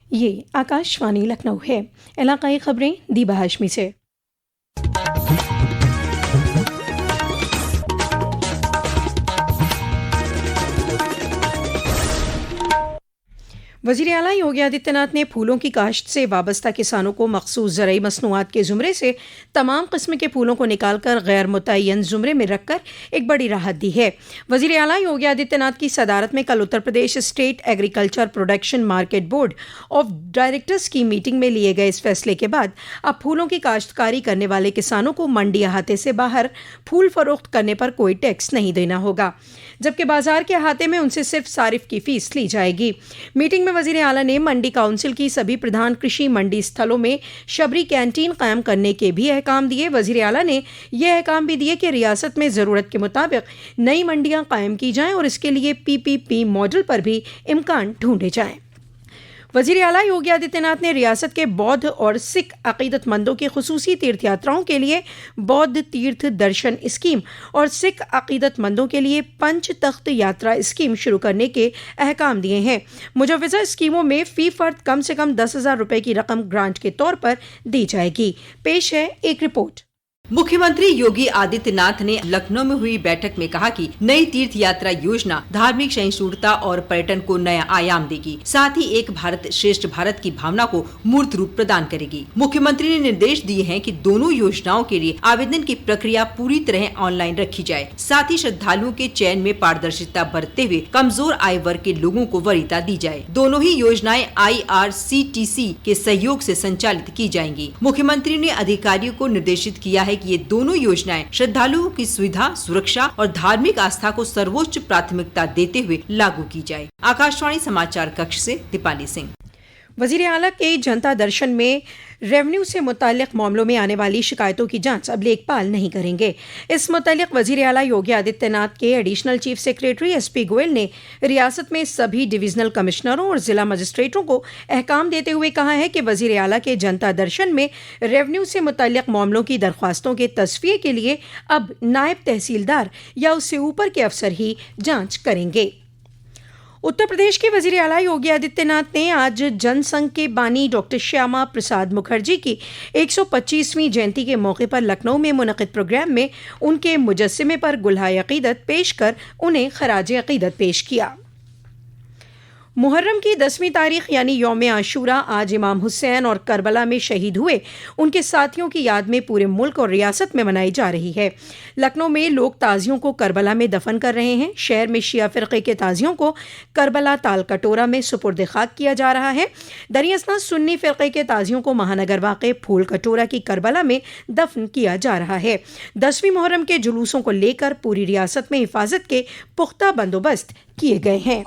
ये आकाशवाणी लखनऊ है। इलाकाई खबरें दीबा हाशमी से। वज़ीर आला योगी आदित्यनाथ ने फूलों की काश्त से वाबस्ता किसानों को मखसूस ज़रई मसनूआत के ज़ुमरे से तमाम किस्म के फूलों को निकालकर गैर मुतय्यन ज़ुमरे में रखकर एक बड़ी राहत दी है। वज़ीर आला योगी आदित्यनाथ की सदारत में कल Uttar Pradesh state agriculture production market board of directors की मीटिंग में लिए गए इस फैसले के बाद अब फूलों की काश्तकारी करने वाले किसानों को मंडी अहाते से बाहर फूल फरोख्त करने पर कोई टैक्स नहीं देना होगा, जबकि बाजार के अहाते में उनसे सिर्फ सारिफ की फीस ली जाएगी। मीटिंग में वज़ीर आला ने मंडी काउंसिल की सभी प्रधान कृषि मंडी स्थलों में शबरी कैंटीन कायम करने के भी अहकाम दिए। वज़ीर आला ने यह अहकाम भी दिए कि रियासत में ज़रूरत के मुताबिक नई मंडियां कायम की जाएं और इसके लिए PPP मॉडल पर भी इम्कान ढूंढे जाएं। वज़ीर आला योगी आदित्यनाथ ने रियासत के बौद्ध और सिख अक़ीदतमंदों की खुसूसी तीर्थ यात्राओं के लिए बौद्ध तीर्थ दर्शन स्कीम और सिख अक़ीदतमंदों के लिए पंच तख्त यात्रा स्कीम शुरू करने के अहकाम दिए हैं। मुजव्वज़ा स्कीमों में फ़ी फ़र्द कम से कम 10,000 रुपये की रकम ग्रांट के तौर पर दी जाएगी। पेश है एक रिपोर्ट। मुख्यमंत्री योगी आदित्यनाथ ने लखनऊ में हुई बैठक में कहा कि नई तीर्थ यात्रा योजना धार्मिक सहिष्णुता और पर्यटन को नया आयाम देगी, साथ ही एक भारत श्रेष्ठ भारत की भावना को मूर्त रूप प्रदान करेगी। मुख्यमंत्री ने निर्देश दिए हैं कि दोनों योजनाओं के लिए आवेदन की प्रक्रिया पूरी तरह ऑनलाइन रखी जाए, साथ ही श्रद्धालुओं के चयन में पारदर्शिता बरतते हुए कमजोर आय वर्ग के लोगों को वरीयता दी जाए। दोनों ही योजनाएं IRCTC के सहयोग से संचालित की जाएंगी। मुख्यमंत्री ने अधिकारियों को निर्देशित किया है कि ये दोनों योजनाएं श्रद्धालुओं की सुविधा, सुरक्षा और धार्मिक आस्था को सर्वोच्च प्राथमिकता देते हुए लागू की जाए। आकाशवाणी समाचार कक्ष से दीपाली सिंह। वज़ीर आला के जनता दर्शन में रेवेन्यू से मुताल्लिक मामलों में आने वाली शिकायतों की जांच अब लेखपाल नहीं करेंगे। इस मुताल्लिक वज़ीर आला योगी आदित्यनाथ के additional chief secretary SP Goyal ने रियासत में सभी डिवीजनल कमिश्नरों और जिला मजिस्ट्रेटों को अहकाम देते हुए कहा है कि वज़ीर आला के जनता दर्शन में रेवेन्यू से मुताल्लिक मामलों की दरख्वास्तों के तस्फिये के लिए अब नायब तहसीलदार या उससे ऊपर के अफसर ही जाँच करेंगे। उत्तर प्रदेश के वज़ीर आला योगी आदित्यनाथ ने आज जनसंघ के बानी डॉक्टर श्यामा प्रसाद मुखर्जी की 125वीं जयंती के मौके पर लखनऊ में मुनक़िद प्रोग्राम में उनके मुजस्समे पर गुलहाए अक़ीदत पेश कर उन्हें ख़राज अक़ीदत पेश किया। मुहर्रम की 10वीं तारीख यानी यौम आशूरा आज इमाम हुसैन और करबला में शहीद हुए उनके साथियों की याद में पूरे मुल्क और रियासत में मनाई जा रही है। लखनऊ में लोग ताज़ियों को करबला में दफन कर रहे हैं। शहर में शिया फ़िरक़े के ताज़ियों को करबला ताल कटोरा में सुपुर्द खाक किया जा रहा है। दरियासना सुन्नी फ़िरक़े के ताज़ियों को महानगर वाक़े फूल कटोरा की करबला में दफन किया जा रहा है। 10वीं मुहर्रम के जुलूसों को लेकर पूरी रियासत में हिफाजत के पुख्ता बंदोबस्त किए गए हैं।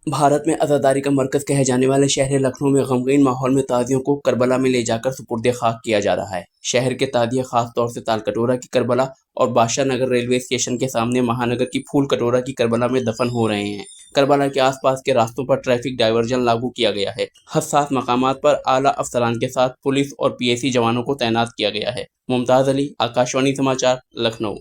भारत में अज़ादारी का मरकज़ कहे जाने वाले शहर लखनऊ में गमगीन माहौल में ताज़ियों को करबला में ले जाकर सुपुर्द खाक किया जा रहा है। शहर के ताज़िए खास तौर से ताल कटोरा की करबला और बादशाह नगर रेलवे स्टेशन के सामने महानगर की फूल कटोरा की करबला में दफन हो रहे हैं। करबला के आसपास के रास्तों पर ट्रैफिक डायवर्जन लागू किया गया है। हसास मकामात पर आला अफसरान के साथ पुलिस और PAC जवानों को तैनात किया गया है। मुमताज़ अली, आकाशवाणी समाचार, लखनऊ।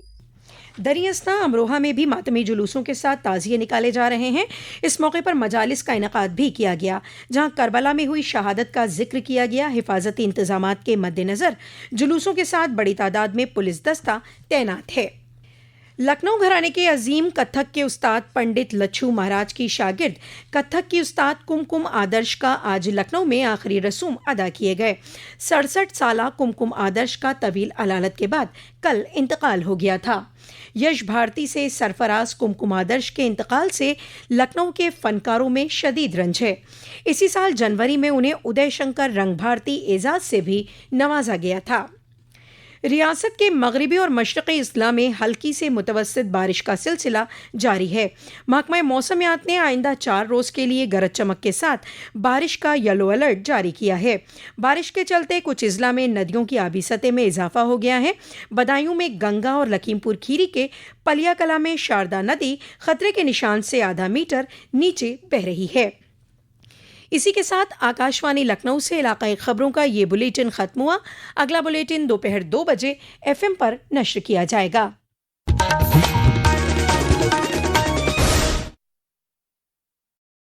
दरियासना अमरोहा में भी मातमी जुलूसों के साथ ताज़िए निकाले जा रहे हैं। इस मौके पर मजालिस का इनेकाद भी किया गया, जहां करबला में हुई शहादत का जिक्र किया गया। हिफाजती इंतजामात के मद्देनज़र जुलूसों के साथ बड़ी तादाद में पुलिस दस्ता तैनात है। लखनऊ घराने के अजीम कत्थक के उस्ताद पंडित लच्छू महाराज की शागिर्द कत्थक की उस्ताद कुमकुम आदर्श का आज लखनऊ में आखिरी रसूम अदा किए गए। 67 साला कुमकुम आदर्श का तवील अलालत के बाद कल इंतकाल हो गया था। यश भारती से सरफराज कुमकुम आदर्श के इंतकाल से लखनऊ के फनकारों में शदीद रंज है। इसी साल जनवरी में उन्हें उदय शंकर रंग भारती एजाज से भी नवाजा गया था। रियासत के मगरबी और मशरक़ी अजला में हल्की से मुतवस्सित बारिश का सिलसिला जारी है। महकमा मौसमियात ने आइंदा 4 रोज़ के लिए गरज चमक के साथ बारिश का येलो अलर्ट जारी किया है। बारिश के चलते कुछ अजला में नदियों की आबी सतह में इजाफा हो गया है। बदायूं में गंगा और लखीमपुर खीरी के पलिया कला में शारदा नदी खतरे के निशान से आधा मीटर नीचे बह रही है। इसी के साथ आकाशवाणी लखनऊ से इलाकाई खबरों का ये बुलेटिन खत्म हुआ। अगला बुलेटिन दोपहर 2 बजे FM पर नश्र किया जाएगा।